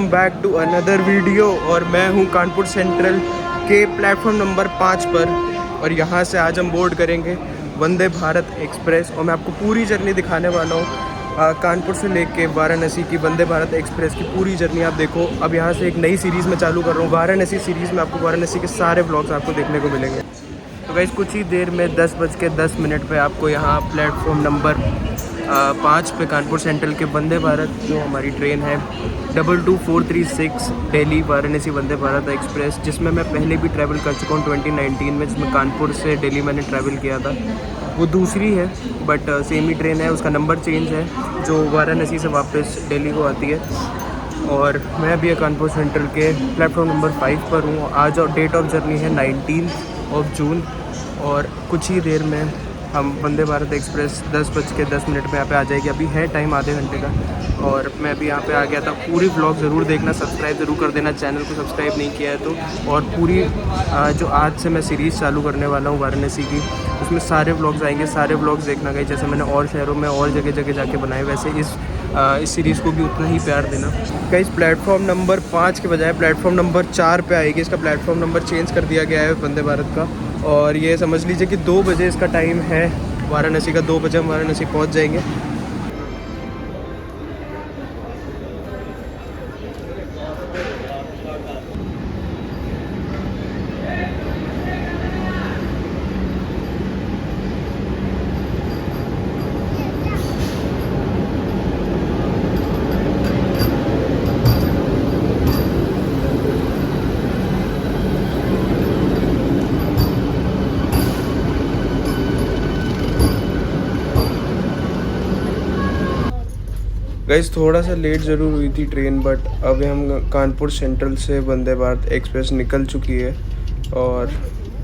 Welcome back to another video. और मैं हूं कानपुर सेंट्रल के प्लेटफॉर्म नंबर 5 पर और यहां से आज हम बोर्ड करेंगे वंदे भारत एक्सप्रेस और मैं आपको पूरी जर्नी दिखाने वाला हूं। कानपुर से लेके वाराणसी की वंदे भारत एक्सप्रेस की पूरी जर्नी आप देखो। अब यहां से एक नई सीरीज़ में चालू कर रहा हूँ, वाराणसी सीरीज़ में। आपको वाराणसी के सारे ब्लॉग्स आपको देखने को मिलेंगे। तो गाइस कुछ ही देर में 10:10 पे आपको यहाँ प्लेटफॉर्म नंबर 5 पे कानपुर सेंट्रल के वंदे भारत जो हमारी ट्रेन है 22436 दिल्ली वाराणसी वंदे भारत एक्सप्रेस, जिसमें मैं पहले भी ट्रैवल कर चुका हूँ 2019 में, जिसमें कानपुर से दिल्ली मैंने ट्रैवल किया था। वो दूसरी है बट सेम ही ट्रेन है, उसका नंबर चेंज है जो वाराणसी से वापस दिल्ली को आती है। और मैं अभी कानपुर सेंट्रल के प्लेटफॉर्म नंबर 5 पर हूँ। आज और डेट ऑफ जर्नी है 19 जून और कुछ ही देर में हम वंदे भारत एक्सप्रेस 10:10 में यहाँ पे आ जाएगी। अभी है टाइम आधे घंटे का और मैं अभी यहाँ पे आ गया था। पूरी व्लॉग ज़रूर देखना, सब्सक्राइब ज़रूर कर देना चैनल को, सब्सक्राइब नहीं किया है तो। और पूरी जो आज से मैं सीरीज़ चालू करने वाला हूँ वाराणसी की, उसमें सारे व्लॉग्स आएंगे, सारे व्लॉग्स देखना गए। जैसे मैंने और शहरों में और जगह जगह जाके बनाए, वैसे इस सीरीज़ को भी उतना ही प्यार देना। कहीं प्लेटफॉर्म नंबर 5 के बजाय प्लेटफॉर्म नंबर 4 पे आएगी। इसका प्लेटफॉर्म नंबर चेंज कर दिया गया है वंदे भारत का। और ये समझ लीजिए कि 2 बजे इसका टाइम है वाराणसी का। 2 बजे हम वाराणसी पहुंच जाएंगे। गाइस थोड़ा सा लेट ज़रूर हुई थी ट्रेन, बट अब हम कानपुर सेंट्रल से वंदे भारत एक्सप्रेस निकल चुकी है और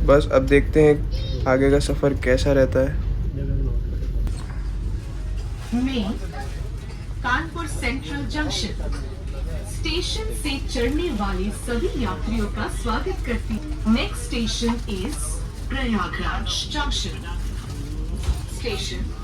बस अब देखते हैं आगे का सफ़र कैसा रहता है। में कानपुर सेंट्रल जंक्शन स्टेशन से चढ़ने वाले सभी यात्रियों का स्वागत करती। Next station is Prayagraj junction station.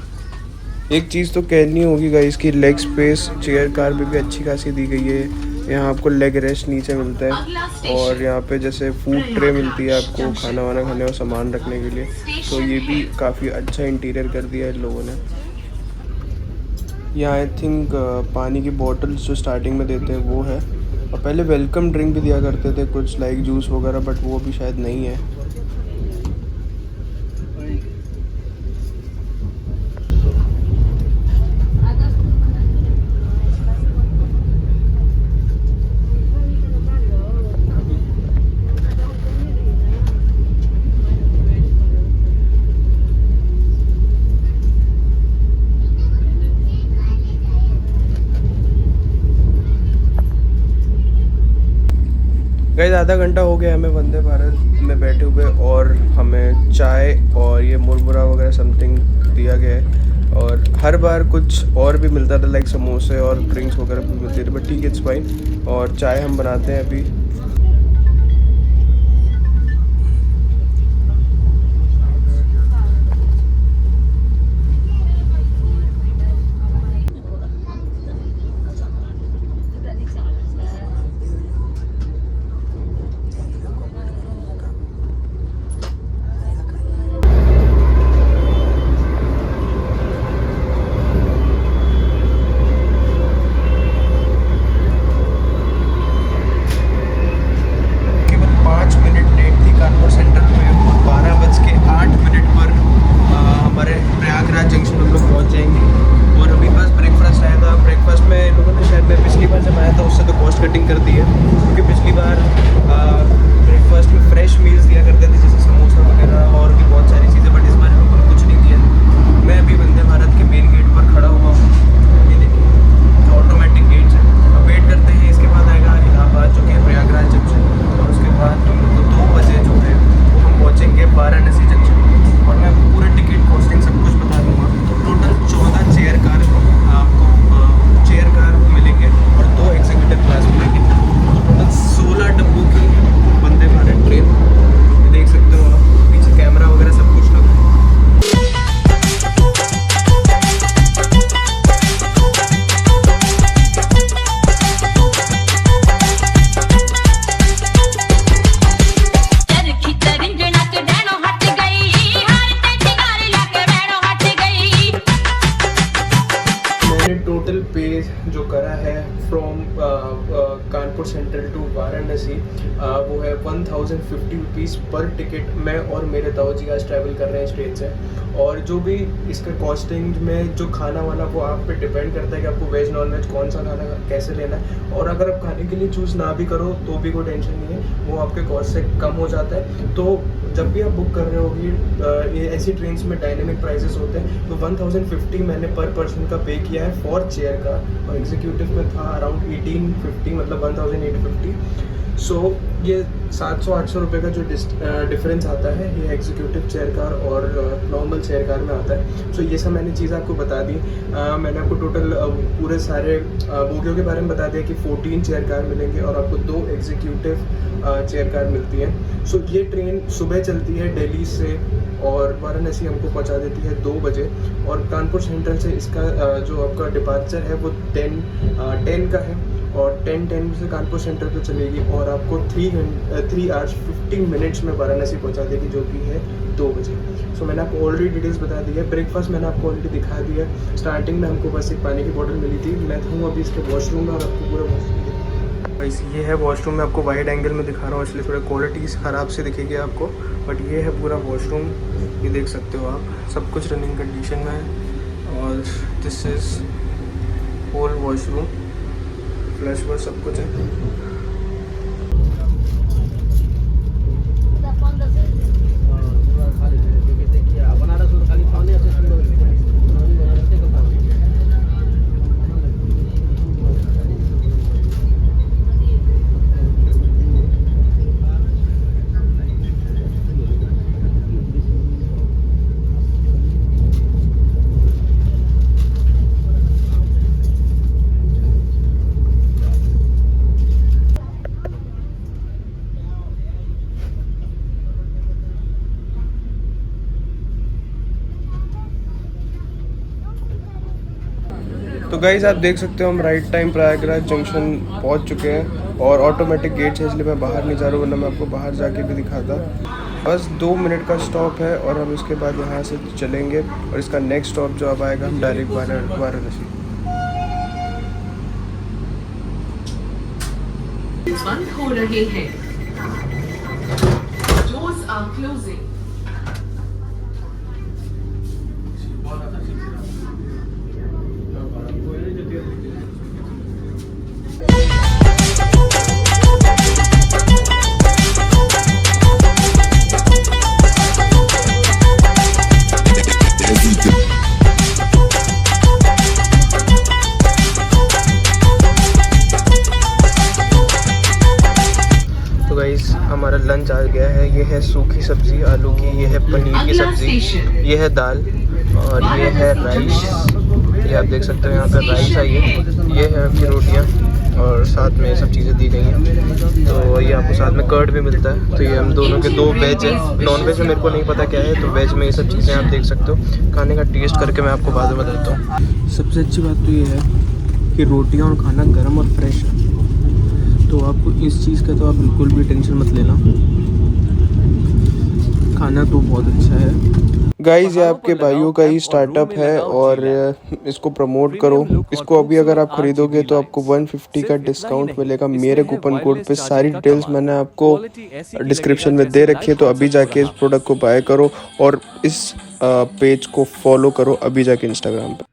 एक चीज़ तो कहनी होगी गाइस की लेग स्पेस चेयर कार भी अच्छी खासी दी गई है। यहाँ आपको लेग रेस्ट नीचे मिलता है और यहाँ पे जैसे फूड ट्रे मिलती है आपको खाना वाना खाने और सामान रखने के लिए। तो ये भी काफ़ी अच्छा इंटीरियर कर दिया है इन लोगों ने। यहाँ आई थिंक पानी की बॉटल्स जो स्टार्टिंग में देते हैं वो है, और पहले वेलकम ड्रिंक भी दिया करते थे कुछ लाइक जूस वगैरह, बट वो भी शायद नहीं है। गाइस आधा घंटा हो गया हमें वंदे भारत में बैठे हुए और हमें चाय और ये मुरमुरा वगैरह समथिंग दिया गया है। और हर बार कुछ और भी मिलता था लाइक समोसे और ड्रिंक्स वगैरह भी मिलती थी, बट ठीक है इट्स फाइन। और चाय हम बनाते हैं अभी। वाराणसी, वो है 1050 रुपीज़ पर टिकट। मैं और मेरे ताऊ जी आज ट्रैवल कर रहे हैं इस ट्रेन से। और जो भी इसका कॉस्टिंग में जो खाना वाना वो आप पे डिपेंड करता है कि आपको वेज नॉन वेज कौन सा खाना कैसे लेना है। और अगर आप खाने के लिए चूज़ ना भी करो तो भी कोई टेंशन नहीं है, वो आपके कॉस्ट से कम हो जाता है। तो जब भी आप बुक कर रहे होगी ये ऐसी ट्रेन्स में डायनेमिक प्राइसेस होते हैं। तो 1050 मैंने पर पर्सन का पे किया है फॉर चेयर का, और एग्जीक्यूटिव में था अराउंड 1850, मतलब 1850। सो ये 700-800 रुपये का जो डिफरेंस आता है ये एग्जीक्यूटिव चेयर कार और नॉर्मल चेयर कार में आता है। सो ये सब मैंने चीज़ आपको बता दी। मैंने आपको टोटल पूरे सारे बोगियों के बारे में बता दिया कि 14 चेयर कार मिलेंगे और आपको 2 एग्जीक्यूटिव चेयर कार मिलती है। सो ये ट्रेन सुबह चलती है दिल्ली से और वाराणसी हमको पहुंचा देती है 2 बजे। और कानपुर सेंट्रल से इसका जो आपका डिपार्चर है वो 10 का है और 10 से कानपुर सेंटर पे चलेगी और आपको 3 आवर्स 15 मिनट्स में वाराणसी पहुंचा देगी, जो कि है 2 बजे। सो मैंने आपको ऑलरेडी डिटेल्स बता दी है। ब्रेकफास्ट मैंने आपको ऑलरेडी दिखा दिया है। स्टार्टिंग में हमको बस एक पानी की बोतल मिली थी। मैं हूँ अभी इसके वॉशरूम में और आपको पूरा वॉशरूम ये है वॉशरूम में आपको वाइड एंगल में दिखा रहा हूँ, इसलिए थोड़ी क्वालिटी ख़राब से दिखेगी आपको, बट ये है पूरा वॉशरूम। ये देख सकते हो आप, सब कुछ रनिंग कंडीशन में है। और this is whole washroom, flash work सब कुछ है। तो गाइस आप देख सकते हो हम राइट टाइम प्रयागराज जंक्शन पहुंच चुके हैं और ऑटोमेटिक गेट है, इसलिए मैं बाहर नहीं जा रहा हूँ, वरना मैं आपको बाहर जाके भी दिखाता। बस 2 मिनट का स्टॉप है और हम इसके बाद यहाँ से चलेंगे और इसका नेक्स्ट स्टॉप जो अब आएगा हम डायरेक्ट वाराणसी। बंद हो रहे हैं, डोर्स आर क्लोजिंग। हमारा लंच आ गया है। ये है सूखी सब्जी आलू की, ये है पनीर की सब्जी, ये है दाल और ये है राइस। ये आप देख सकते हो यहाँ पे राइस आई है। ये है आपकी रोटियाँ और साथ में ये सब चीज़ें दी गई हैं। तो ये आपको साथ में कर्ड भी मिलता है। तो ये हम दोनों के 2 वेज है, नॉन वेज में मेरे को नहीं पता क्या है। तो वेज में ये सब चीज़ें आप देख सकते हो। खाने का टेस्ट करके मैं आपको बाद में बताता हूँ। सबसे अच्छी बात तो ये है कि रोटियाँ और खाना गर्म और फ्रेश है, तो आपको इस चीज़ का तो आप बिल्कुल भी टेंशन मत लेना। खाना तो बहुत अच्छा है। गाइस ये आपके भाइयों का ही स्टार्टअप है और इसको प्रमोट करो। इसको अभी अगर आप खरीदोगे तो आपको 150 का डिस्काउंट मिलेगा मेरे कूपन कोड पे। सारी डिटेल्स मैंने आपको डिस्क्रिप्शन में दे रखी है, तो अभी जाके इस प्रोडक्ट को बाय करो और इस पेज को फॉलो करो अभी जाके इंस्टाग्राम पे।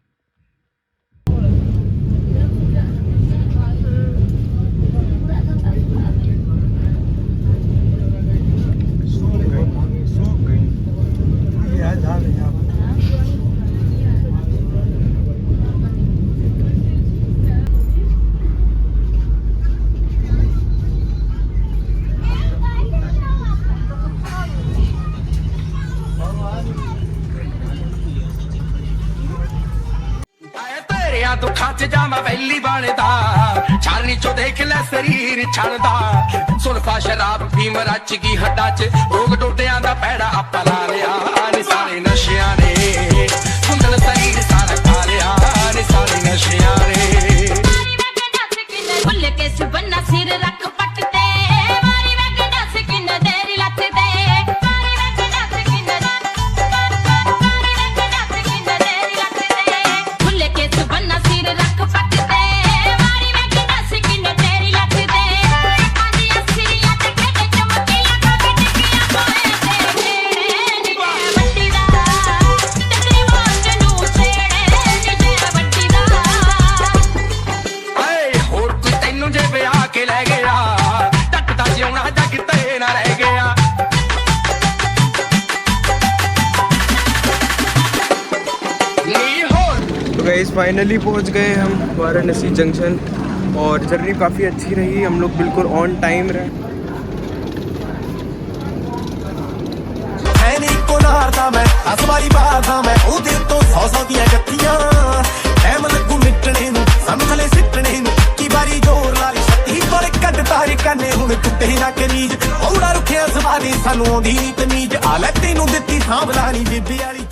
तू खाच जामा वैली बनदा छालनी चो देख ले शरीर छड़दा सुल्फा शराब फीम रच गई हड्डा च रोग डोडियां दा पैड़ा आपा ला लिया निसारे नशियां ने कुंडल शरीर सारा खा लिया निसारे नशियां ने भुल के सुबन्ना सिर रख पटते मारी मैं डांस किन देरी लत दे तो गाइस फाइनली पहुंच गए हम वाराणसी जंक्शन और जर्नी काफ़ी अच्छी रही, हम लोग बिल्कुल ऑन टाइम रहे। को नारदा मैं 10 वारी बारदा मैं ਉਹਦੇ ਤੋਂ 100 ਦੀਆਂ ਗੱਤੀਆਂ ਟਾਈਮ ਲੱਗੂ ਮਿਟਣੇ ਨੂੰ ਸਾਨੂੰ ਥਲੇ ਸਿੱਟਣੇ ਨੂੰ ਕੀ ਵਾਰੀ ਜ਼ੋਰ ਲਾ ਲਈ ਛੱਤੀ ਪਰ ਕੱਢ ਤਾਰੇ ਕੰਨੇ ਹੁਣ ਟੁੱਟੇ ਨਾ ਕਨੀਜ ਔੜਾ ਰੁਖਿਆ ਸਵਾਦੀ ਸਾਨੂੰ ਆਉਂਦੀ ਨੀ ਤਮੀਜ਼ ਆ ਲੈ ਤੈਨੂੰ ਦਿੱਤੀ ਸਾਂਭਲਾ ਨੀ ਬੀਬੀ ਵਾਲੀ